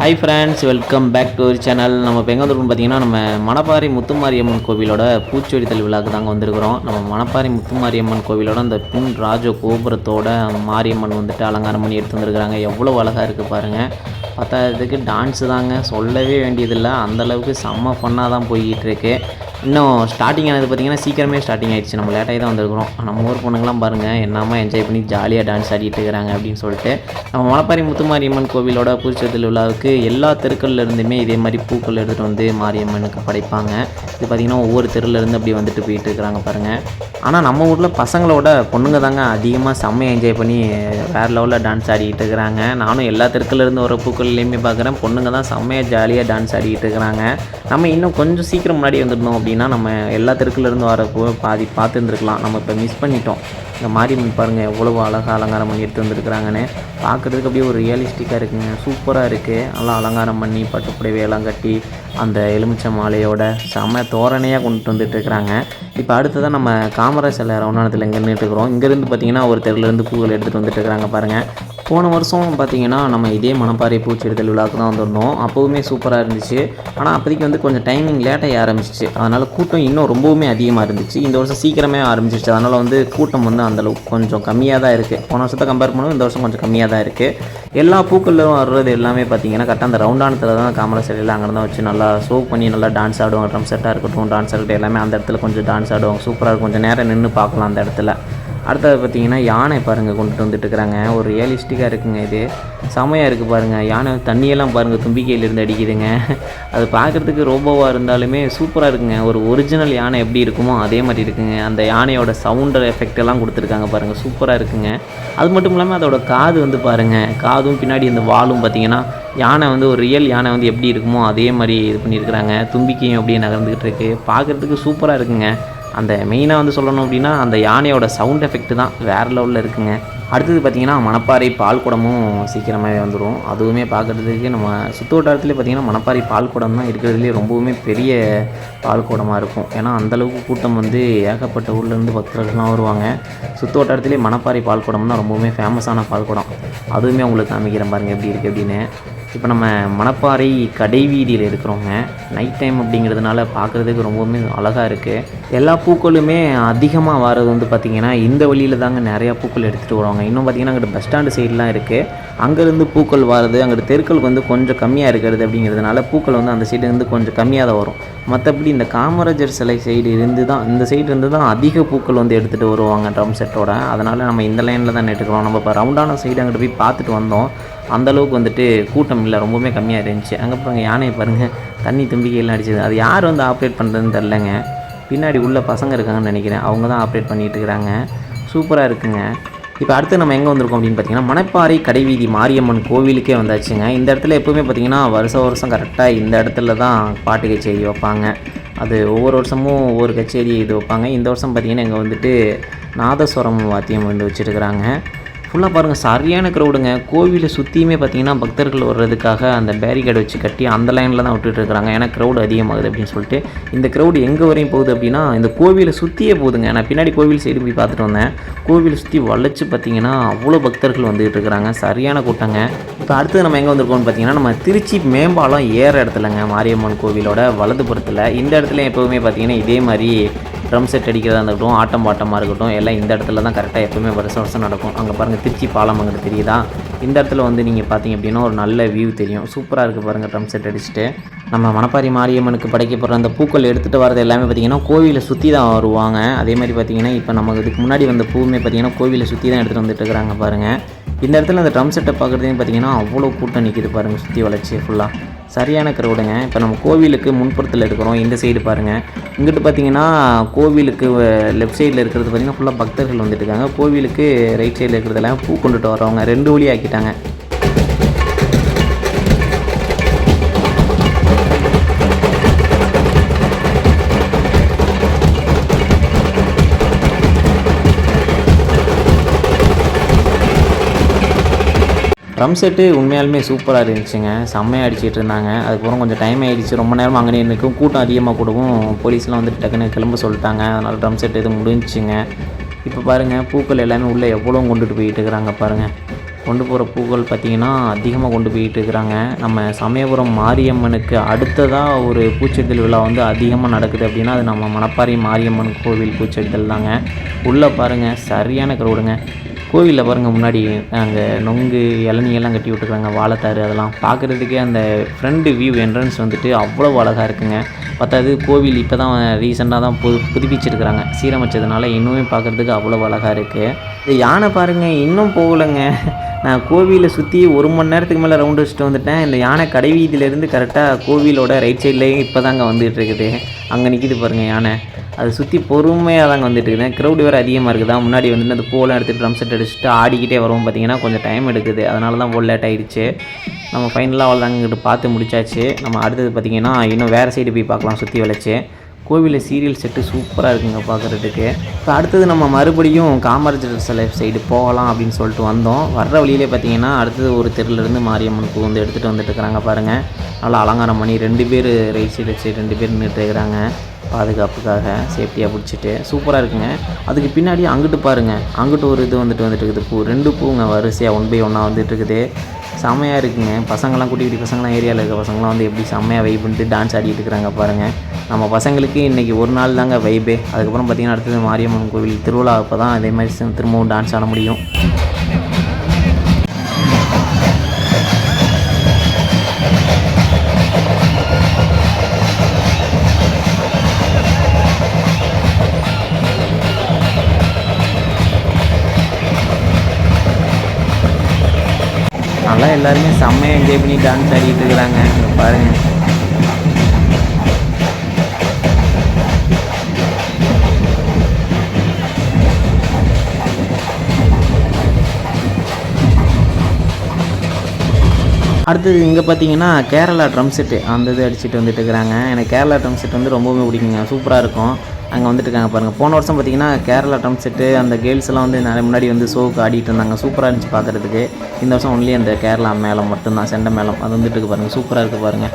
Hi friends, welcome back to our channel. நம்ம இப்போ எங்கே வந்திருக்கோம் பார்த்தீங்கன்னா, நம்ம மணப்பாறை முத்துமாரியம்மன் கோவிலோட பூச்சொரித்தல் விழாக்கு தாங்க வந்திருக்கிறோம். நம்ம மணப்பாறை முத்துமாரியம்மன் கோவிலோட அந்த பின் ராஜ கோபுரத்தோட மாரியம்மன் வந்துட்டு அலங்காரம் பண்ணி எடுத்து வந்திருக்கிறாங்க. எவ்வளோ அழகாக இருக்குது பாருங்கள். பத்தாததுக்கு டான்ஸு தாங்க, சொல்லவே வேண்டியதில்லை. அந்தளவுக்கு செம்ம ஃபன்னாக தான் போய்கிட்டு இருக்கு. இன்னும் ஸ்டார்டிங் ஆனது பார்த்திங்கன்னா சீக்கிரமே ஸ்டார்டிங் ஆகிடுச்சு. நம்ம லேட்டாகி தான் வந்திருக்கிறோம். நம்ம ஊர் பொண்ணுங்களாம் பாருங்கள் என்னம்மா என்ஜாய் பண்ணி ஜாலியாக டான்ஸ் ஆடிட்டு இருக்கிறாங்க அப்படின்னு சொல்லிட்டு. நம்ம மணப்பாறை முத்துமாரியம்மன் கோவிலோட பூச்சொரித்தல் விழாவுக்கு எல்லா தெருக்கள்லேருந்துமே இதே மாதிரி பூக்கள் எடுத்துகிட்டு வந்து மாரியம்மனுக்கு படைப்பாங்க. இது பார்த்திங்கன்னா ஒவ்வொரு தெருலேருந்து அப்படி வந்துட்டு போயிட்டு இருக்கிறாங்க பாருங்கள். ஆனால் நம்ம ஊரில் பசங்களோட பொண்ணுங்க தாங்க அதிகமாக செம்மையாக என்ஜாய் பண்ணி வேறு லெவலில் டான்ஸ் ஆடிக்கிட்டு இருக்கிறாங்க. நானும் எல்லா தெருக்கள்லேருந்து வர பூக்கள்லேயுமே பார்க்குறேன், பொண்ணுங்க தான் செம்மையாக ஜாலியாக டான்ஸ் ஆடிக்கிட்டு இருக்கிறாங்க. நம்ம இன்னும் கொஞ்சம் சீக்கிரம் முன்னாடி வந்துடணும் அப்படின்னா நம்ம எல்லா தெருக்கள்லேருந்து வரப்போ பாதி பார்த்துருந்துருக்கலாம். நம்ம இப்போ மிஸ் பண்ணிட்டோம். இந்த மாரியம்மன் பாருங்கள் எவ்வளோ அழகாக அலங்காரம் பண்ணி எடுத்து வந்துருக்குறாங்கன்னு. பார்க்குறதுக்கு அப்படியே ஒரு ரியலிஸ்டிக்காக இருக்குங்க, சூப்பராக இருக்குது. நல்லா அலங்காரம் பண்ணி பட்டுப்புடவையெல்லாம் கட்டி அந்த எலுமிச்சை மாலையோட செம்ம தோரணையாக கொண்டுட்டு வந்துட்டு இருக்கிறாங்க. இப்போ அடுத்ததான் நம்ம காமராஜ் சிலை ரவுண்டானத்தில் இங்கே நின்றுட்டுருக்குறோம். இங்கேருந்து பார்த்திங்கன்னா ஒரு தெருலேருந்து பூக்கள் எடுத்துகிட்டு வந்துட்டு இருக்கிறாங்க பாருங்கள். போன வருஷம் பார்த்திங்கன்னா நம்ம இதே மணப்பாறை பூச்சொரித்தல் விழாவுக்கு தான் வந்திருந்தோம். அப்போவுமே சூப்பராக இருந்துச்சு. ஆனால் அப்போதைக்கு வந்து கொஞ்சம் டைமிங் லேட்டாகி ஆரம்பிச்சிச்சு. அதனால் கூட்டம் இன்னும் ரொம்பவுமே அதிகமாக இருந்துச்சு. இந்த வருஷம் சீக்கிரமே ஆரம்பிச்சிருச்சு. அதனால் வந்து கூட்டம் வந்து அந்தளவுக்கு கொஞ்சம் கம்மியாக தான் இருக்குது. போன வருஷத்தை கம்பேர் பண்ணுவோம் இந்த வருஷம் கொஞ்சம் கம்மியாக தான் இருக்குது. எல்லா பூக்களும் வர்றது எல்லாமே பார்த்திங்கன்னா கரெக்டாக அந்த ரவுண்டானத்தில் தான் காமராஜ் சிலையில் அங்கே தான் வச்சு நல்லா ஷோ பண்ணி நல்லா டான்ஸ் ஆடுவாங்க. ட்ரம் செட்டாக இருக்கட்டும், டான்ஸ் ஆகட்டும், எல்லாமே அந்த இடத்துல கொஞ்சம் டான்ஸ் ஆடுவாங்க. சூப்பராக இருக்கும். கொஞ்சம் நேரம் நின்று பார்க்கலாம் அந்த இடத்துல. அடுத்தது பார்த்திங்கன்னா யானை பாருங்கள் கொண்டுட்டு வந்துட்டு இருக்கிறாங்க. ஒரு ரியலிஸ்டிக்காக இருக்குங்க. இது செமையாக இருக்குது பாருங்கள். யானை தண்ணியெல்லாம் பாருங்கள் தும்பிக்கையிலேருந்து அடிக்குதுங்க. அது பார்க்குறதுக்கு ரோபோவாக இருந்தாலுமே சூப்பராக இருக்குங்க. ஒரு ஒரிஜினல் யானை எப்படி இருக்குமோ அதே மாதிரி இருக்குங்க. அந்த யானையோட சவுண்டர் எஃபெக்ட் எல்லாம் கொடுத்துருக்காங்க பாருங்கள், சூப்பராக இருக்குங்க. அது மட்டும் இல்லாமல் அதோட காது வந்து பாருங்கள், காதும் பின்னாடி இந்த வாலும் பார்த்திங்கன்னா யானை வந்து ஒரு ரியல் யானை வந்து எப்படி இருக்குமோ அதே மாதிரி இது பண்ணியிருக்கிறாங்க. தும்பிக்கையும் அப்படியே நகர்ந்துக்கிட்டு இருக்குது. பார்க்குறதுக்கு சூப்பராக இருக்குங்க. அந்த மெயினாக வந்து சொல்லணும் அப்படின்னா அந்த யானையோட சவுண்ட் எஃபெக்ட் தான் வேறு லெவலில் இருக்குங்க. அடுத்தது பார்த்திங்கன்னா மணப்பாறை பால் குடமும் சீக்கிரமாகவே வந்துடும். அதுவுமே பார்க்குறதுக்கு நம்ம சுற்று வட்டாரத்துலேயே பார்த்திங்கன்னா மணப்பாறை பால் குடம் தான் இருக்கிறதுலே ரொம்பவுமே பெரிய பால் குடமாக இருக்கும். ஏன்னா அந்தளவுக்கு கூட்டம் வந்து ஏகப்பட்ட ஊர்லேருந்து பக்தர்கள்லாம் வருவாங்க. சுற்று வட்டாரத்துலேயே மணப்பாறை பால் குடம் தான் ரொம்பவுமே ஃபேமஸான பால் குடம். அதுவுமே உங்களுக்கு காமிக்கிறேன் பாருங்கள் எப்படி இருக்குது அப்படின்னு. இப்போ நம்ம மணப்பாறை கடைவீதியில் இருக்கிறோங்க. நைட் டைம் அப்படிங்கிறதுனால பார்க்குறதுக்கு ரொம்பவுமே அழகாக இருக்குது. எல்லா பூக்களுமே அதிகமாக வர்றது வந்து பார்த்திங்கன்னா இந்த வழியில் தாங்க நிறையா பூக்கள் எடுத்துகிட்டு வருவாங்க. இன்னும் பார்த்திங்கன்னா அங்கிட்ட பஸ் ஸ்டாண்டு சைடெலாம் இருக்குது. அங்கேருந்து பூக்கள் வர்றது, அங்கிட்ட தெருக்கள் வந்து கொஞ்சம் கம்மியாக இருக்கிறது அப்படிங்கிறதுனால பூக்கள் வந்து அந்த சைடு கொஞ்சம் கம்மியாக தான் வரும். மற்றபடி இந்த காமராஜர் சிலை சைடு இருந்து தான் இந்த சைடு இருந்து தான் அதிக பூக்கள் வந்து எடுத்துகிட்டு வருவாங்க ட்ரம் செட்டோட. அதனால் நம்ம இந்த லைனில் தான் எடுக்கிறோம். நம்ம இப்போ ரவுண்டான சைடு அங்கிட்ட போய் பார்த்துட்டு வந்தோம். அந்தளவுக்கு வந்துட்டு கூட்டம் இல்லை, ரொம்பவுமே கம்மியாக இருந்துச்சு. அங்கே பாருங்கள் யானையை பாருங்கள், தண்ணி தும்பிக்கையெல்லாம் அடிச்சது. அது யார் வந்து ஆப்ரேட் பண்ணுறதுன்னு தெரிலங்க. பின்னாடி உள்ள பசங்க இருக்காங்கன்னு நினைக்கிறேன், அவங்க தான் ஆப்ரேட் பண்ணிகிட்டு இருக்கிறாங்க. சூப்பராக இருக்குங்க. இப்போ அடுத்து நம்ம எங்கே வந்திருக்கோம் அப்படின்னு பார்த்தீங்கன்னா மணப்பாறை கடைவீதி மாரியம்மன் கோவிலுக்கே வந்தாச்சுங்க. இந்த இடத்துல எப்போவுமே பார்த்திங்கன்னா வருஷம் கரெக்டாக இந்த இடத்துல தான் பாட்டு கச்சேரி வைப்பாங்க. அது ஒவ்வொரு வருஷமும் ஒவ்வொரு கச்சேரி இது வைப்பாங்க. இந்த வருஷம் பார்த்திங்கன்னா இங்கே வந்துட்டு நாதஸ்வரம் வாத்தியம் வந்து வச்சுருக்கிறாங்க. ஃபுல்லாக பாருங்கள் சரியான க்ரௌடுங்க. கோவிலை சுற்றியுமே பார்த்திங்கன்னா பக்தர்கள் வர்றதுக்காக அந்த பேரிகேட் வச்சு கட்டி அந்த லைனில் தான் விட்டுட்டுருக்குறாங்க. ஏன்னா க்ரௌடு அதிகமாகுது அப்படின்னு சொல்லிட்டு. இந்த க்ரௌடு எங்கே வரையும் போகுது அப்படின்னா இந்த கோவிலை சுற்றியே போகுதுங்க. நான் பின்னாடி கோவில் சைடு போய் பார்த்துட்டு வந்தேன். கோவிலை சுற்றி வளைச்சு பார்த்திங்கன்னா அவ்வளோ பக்தர்கள் வந்துகிட்டு இருக்கிறாங்க. சரியான கூட்டங்க. இப்போ அடுத்து நம்ம எங்கே வந்திருக்கோம்னு பார்த்திங்கன்னா நம்ம திருச்சி மேம்பாலம் ஏற இடத்துலங்க, மாரியம்மன் கோவிலோட வலதுபுறத்தில். இந்த இடத்துல எப்போவுமே பார்த்திங்கன்னா இதே மாதிரி ட்ரம் செட் அடிக்கிறதா இருக்கட்டும், ஆட்டம் பாட்டமாக இருக்கட்டும், எல்லாம் இந்த இடத்துல தான் கரெக்டாக எப்போவுமே வருஷம் நடக்கும். அங்கே பாருங்கள் திருச்சி பாலம் அங்கிட்டு தெரியுதா. இந்த இடத்துல வந்து நீங்கள் பார்த்தீங்க அப்படின்னா ஒரு நல்ல வியூ தெரியும். சூப்பராக இருக்குது பாருங்கள். ட்ரம் செட் அடிச்சுட்டு நம்ம மணப்பாறை மாரியம்மனுக்கு படைக்கப்படுற அந்த பூக்கள் எடுத்துகிட்டு வரது எல்லாமே பார்த்திங்கன்னா கோவிலை சுற்றி தான் வருவாங்க. அதே மாதிரி பார்த்திங்கன்னா இப்போ நமக்கு இதுக்கு முன்னாடி வந்த பூவுமே பார்த்திங்கன்னா கோவிலை சுற்றி தான் எடுத்துகிட்டு வந்துட்டு இருக்கிறாங்க பாருங்கள். இந்த இடத்துல அந்த ட்ரம் செட்டை பார்க்குறதையும் பார்த்திங்கன்னா அவ்வளோ கூட்டம் நிற்கிது பாருங்கள், சுற்றி வளைச்சி ஃபுல்லாக சரியான க்ரௌடுங்க. இப்போ நம்ம கோவிலுக்கு முன்புறத்தில் இருக்கிறோம். இந்த சைடு பாருங்கள். இங்கிட்டு பார்த்திங்கன்னா கோவிலுக்கு லெஃப்ட் சைடில் இருக்கிறது பார்த்திங்கன்னா ஃபுல்லாக பக்தர்கள் வந்துட்டு இருக்காங்க. கோவிலுக்கு ரைட் சைடில் இருக்கிறதெல்லாம் பூ கொண்டுட்டு வரவங்க 2 வழி ஆக்கிட்டாங்க. ட்ரம் செட்டு உண்மையாலுமே சூப்பராக இருந்துச்சுங்க. செம்மையாக அடிச்சிட்டு இருந்தாங்க. அதுக்கப்புறம் கொஞ்சம் டைம் ஆகிடுச்சு. ரொம்ப நேரம் அங்கே நிற்கும். கூட்டம் அதிகமாக கூடவும் போலீஸ்லாம் வந்துட்டு டக்குன்னு கிளம்ப சொல்லிட்டாங்க. அதனால் ட்ரம் செட் இது முடிஞ்சுங்க. இப்போ பாருங்கள் பூக்கள் எல்லாமே உள்ளே எவ்வளோ கொண்டுட்டு போயிட்டு இருக்கிறாங்க பாருங்கள். கொண்டு போகிற பூக்கள் பார்த்திங்கன்னா அதிகமாக கொண்டு போயிட்டு இருக்கிறாங்க. நம்ம சமயபுரம் மாரியம்மனுக்கு அடுத்ததாக ஒரு பூச்செரிதல் விழா வந்து அதிகமாக நடக்குது அப்படின்னா அது நம்ம மணப்பாறை மாரியம்மன் கோவில் பூச்செரிதல் தாங்க. உள்ளே பாருங்கள் சரியான க்ரௌடுங்க. கோவிலில் பாருங்கள் முன்னாடி அங்கே நொங்கு இளநியெல்லாம் கட்டி விட்டுருக்காங்க, வாழைத்தாறு அதெல்லாம் பார்க்குறதுக்கே அந்த ஃப்ரண்ட் வியூ என்ட்ரன்ஸ் வந்துட்டு அவ்வளோ அழகாக இருக்குங்க. பத்தாது கோவில் இப்போ தான் ரீசெண்டாக தான் புதுப்பிச்சிருக்கிறாங்க, சீரமைச்சதுனால இன்னுமே பார்க்குறதுக்கு அவ்வளோ அழகாக இருக்குது. இந்த யானை பாருங்கள் இன்னும் போகலைங்க. நான் கோவிலை சுற்றி 1 மணி நேரத்துக்கு மேலே ரவுண்டு வச்சுட்டு வந்துட்டேன். இந்த யானை கடைவீதியிலேருந்து கரெக்டாக கோவிலோட ரைட் சைட்லேயே இப்போ தாங்க வந்துகிட்டு இருக்குது. அங்கே நிற்கிது பாருங்கள் யானை. அதை சுற்றி பொறுமையாக தாங்க வந்துட்டு இருக்குது. க்ரௌடு வேறு அதிகமாக இருக்குது தான். முன்னாடி வந்துட்டு அந்த பூவெல்லாம் எடுத்துகிட்டு ட்ரம் செட் அடிச்சுட்டு ஆடிக்கிட்டே வருவோம் பார்த்திங்கன்னா கொஞ்சம் டைம் எடுக்குது. அதனால தான் இவ்வளோ லேட் ஆகிடுச்சு. நம்ம ஃபைனலாக அவ்வளோ தாங்க இங்கிட்டு பார்த்து முடிச்சாச்சு. நம்ம அடுத்தது பார்த்திங்கன்னா இன்னும் வேறு சைடு போய் பார்க்கலாம். சுற்றி வளைச்சு கோவிலில் சீரியல் செட்டு சூப்பராக இருக்குங்க பார்க்குறதுக்கு. இப்போ அடுத்தது நம்ம மறுபடியும் காமராஜர் சிலை சைடு போகலாம் அப்படின்னு சொல்லிட்டு வந்தோம். வர்ற வழியிலே பார்த்திங்கன்னா அடுத்தது ஒரு தெருலேருந்து மாரியம்மன் பூ வந்து எடுத்துகிட்டு வந்துட்டு இருக்கிறாங்க பாருங்கள். நல்லா அலங்காரம் பண்ணி 2 பேர் ரைட் சைடு வச்சு 2 பேர் நின்றுட்டு இருக்கிறாங்க பாதுகாப்புக்காக, சேஃப்டியாக பிடிச்சிட்டு சூப்பராக இருக்குங்க. அதுக்கு பின்னாடி அங்கிட்டு பாருங்கள், அங்கிட்டு ஒரு இது வந்துட்டு இருக்குது பூ. 2 பூங்க வரிசையாக 1 by 1 வந்துட்டு இருக்குது. செம்மையாக இருக்குங்க. பசங்களாம் குட்டி குட்டி பசங்களாம் ஏரியாவில் இருக்க பசங்களாம் வந்து எப்படி செம்மையாக வைப் பண்ணிட்டு டான்ஸ் ஆடிட்டு இருக்கிறாங்க பாருங்கள். நம்ம பசங்களுக்கு இன்றைக்கி ஒரு நாள் தாங்க வைபே. அதுக்கப்புறம் பார்த்திங்கன்னா அடுத்தது மாரியம்மன் கோவில் திருவிழா அப்போ தான் அதே மாதிரி திரும்பவும் டான்ஸ் ஆட முடியும். நல்லா எல்லாருமே செம்மையாக என்ஜாய் பண்ணி டான்ஸ் ஆடிட்டு இருக்கிறாங்க பாருங்கள். அடுத்தது இங்கே பார்த்தீங்கன்னா கேரளா ட்ரம் செட்டு அந்த இது அடிச்சுட்டு வந்துட்டு இருக்கிறாங்க. எனக்கு கேரளா ட்ரம் செட் வந்து ரொம்பவுமே பிடிக்குங்க, சூப்பராக இருக்கும். அங்கே வந்துட்டு இருக்காங்க பாருங்கள். போன வருஷம் பார்த்திங்கன்னா கேரளா ட்ரம் செட்டு அந்த கேர்ள்ஸ் எல்லாம் வந்து நிறைய முன்னாடி வந்து ஷோவுக்கு ஆடிட்டு இருந்தாங்க, சூப்பராக இருந்துச்சு பார்க்குறதுக்கு. இந்த வருஷம் ஒன்லி அந்த கேரளா மேளம் மட்டும்தான், செண்டை மேளம் அது வந்துட்டு இருக்கு பாருங்கள், சூப்பராக இருக்குது பாருங்கள்.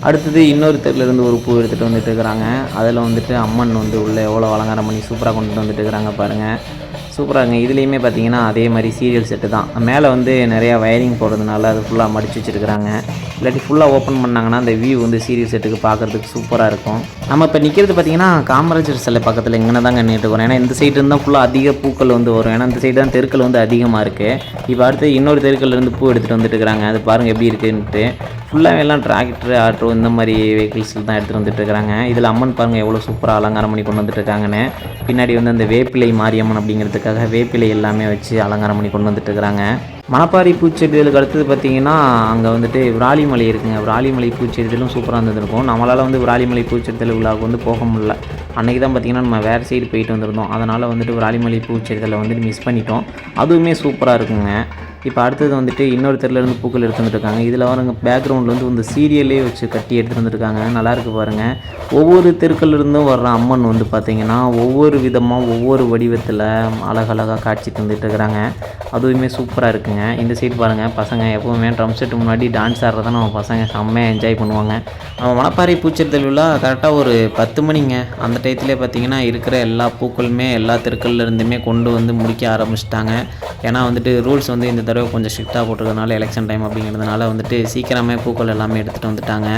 அடுத்தது இன்னொரு தெருலேருந்து ஒரு பூ எடுத்துகிட்டு வந்துட்டு இருக்கிறாங்க. அதில் வந்துட்டு அம்மன் வந்து உள்ளே எவ்வளோ அலங்காரம் பண்ணி சூப்பராக கொண்டுட்டு வந்துட்டு இருக்கிறாங்க பாருங்கள், சூப்பராக இருக்குங்க. இதுலேயுமே பார்த்தீங்கன்னா அதே மாதிரி சீரியல் செட்டு தான். மேலே வந்து நிறையா வயரிங் போடுறதுனால அது ஃபுல்லாக மடித்து வச்சுருக்கிறாங்க. இல்லாட்டி ஃபுல்லாக ஓப்பன் பண்ணாங்கன்னா அந்த வியூ வந்து சீரியல் செட்டுக்கு பார்க்குறதுக்கு சூப்பராக இருக்கும். நம்ம இப்போ நிற்கிறது பார்த்திங்கன்னா காமராஜர் சிலை பக்கத்தில் இங்கே தாங்க நின்றுட்டு இருக்கோம். ஏன்னா இந்த சைடு இருந்தால் ஃபுல்லாக அதிக பூக்கள் வந்து வரும். ஏன்னா இந்த சைடு தான் தெருக்கள் வந்து அதிகமாக இருக்குது. இப்போ அடுத்து இன்னொரு தெருக்கள்லேருந்து பூ எடுத்துகிட்டு வந்துட்டு இருக்கிறாங்க. அது பாருங்கள் எப்படி இருக்குன்ட்டு. ஃபுல்லாக எல்லாம் டிராக்டர் ஆட்டோ இந்த மாதிரி வெஹிக்கிள்ஸில் தான் எடுத்துகிட்டு வந்துட்டு இருக்கிறாங்க. இதில் அம்மன் பாருங்கள் எவ்வளோ சூப்பராக அலங்காரம் பண்ணி கொண்டு வந்துட்டு இருக்காங்கன்னு. பின்னாடி வந்து அந்த வேப்பிலை மாரியம்மன் அப்படிங்கிறதுக்காக வேப்பிலை எல்லாமே வச்சு அலங்காரம் பண்ணி கொண்டு வந்துட்டு இருக்கிறாங்க. மணப்பாறை பூச்செடிகளுக்கு அடுத்தது பார்த்திங்கன்னா அங்கே வந்துட்டு விராலிமலை இருக்குங்க. விராலிமலை பூச்செடிகளும் சூப்பராக இருந்துருக்கும். நம்மளால் வந்து விராலிமலை பூச்செடிதல் விழாவுக்கு வந்து போக முடியல. அன்றைக்கி தான் பார்த்திங்கன்னா நம்ம வேறு சைடு போயிட்டு வந்திருந்தோம். அதனால் வந்துட்டு விராலிமலை பூச்செடிதலை வந்துட்டு மிஸ் பண்ணிட்டோம். அதுவுமே சூப்பராக இருக்குங்க. இப்போ அடுத்தது வந்துட்டு இன்னொரு தெருலேருந்து பூக்கள் எடுத்து வந்துருக்காங்க. இதில் வரங்க பேக்ரவுண்டில் வந்து இந்த சீரியலே வச்சு கட்டி எடுத்துகிட்டு வந்துருக்காங்க. நல்லாயிருக்கு பாருங்கள். ஒவ்வொரு தெருக்கள்லேருந்தும் வர்ற அம்மன் வந்து பார்த்திங்கன்னா ஒவ்வொரு விதமாக ஒவ்வொரு வடிவத்தில் அழகழகாக காட்சி தந்துட்டு இருக்கிறாங்க. அதுவுமே சூப்பராக இருக்குங்க. இந்த சைடு பாருங்கள், பசங்க எப்போவுமே ட்ரம் செட்டு முன்னாடி டான்ஸ் ஆடுறத நம்ம பசங்க செம்மையாக என்ஜாய் பண்ணுவாங்க. நம்ம மணப்பாறை பூச்செரிதல் விழா கரெக்டாக ஒரு 10 மணிங்க. அந்த டயத்துலேயே பார்த்திங்கன்னா இருக்கிற எல்லா பூக்களுமே எல்லா தெருக்கள்லேருந்துமே கொண்டு வந்து முடிக்க ஆரம்பிச்சிட்டாங்க. ஏன்னா வந்துட்டு ரூல்ஸ் வந்து இந்த தடவை கொஞ்சம் ஸ்ட்ரிக்டாக போட்டிருக்கனால எலெக்ஷன் டைம் அப்படிங்கிறதுனால வந்துட்டு சீக்கிரமே பூக்கள் எல்லாமே எடுத்துகிட்டு வந்துட்டாங்க.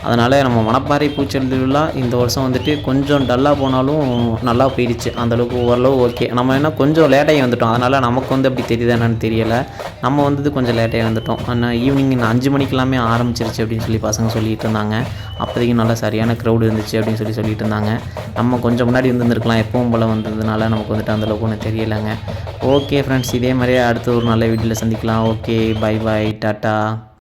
அதனால் நம்ம மணப்பாறை பூச்செரிதல் விழா இந்த வருஷம் வந்துட்டு கொஞ்சம் டல்லாக போனாலும் நல்லா போயிடுச்சு. அந்தளவுக்கு ஓரளவு ஓகே. நம்ம என்ன கொஞ்சம் லேட்டாகி வந்துட்டோம். அதனால் நமக்கு வந்து அப்படி தெரியுது என்னன்னு தெரியலை. நம்ம வந்தது கொஞ்சம் லேட்டாகி வந்துட்டோம். ஆனால் ஈவினிங் 5 மணிக்கெல்லாமே ஆரம்பிச்சிருச்சு அப்படின்னு சொல்லி பசங்க சொல்லிகிட்டு இருந்தாங்க. அப்போதைக்கு நல்லா சரியான க்ரௌடு இருந்துச்சு அப்படின்னு சொல்லிட்டு இருந்தாங்க. நம்ம கொஞ்சம் முன்னாடி வந்துருக்கலாம், எப்பவும் போல் வந்ததுனால நமக்கு வந்துட்டு அந்தளவுக்கு ஒன்றும் தெரியலைங்க. ஓகே ஃப்ரெண்ட்ஸ், இதே மாதிரியே அடுத்த ஒரு நல்ல வீடியோவில் சந்திக்கலாம். Okay, bye bye, tata.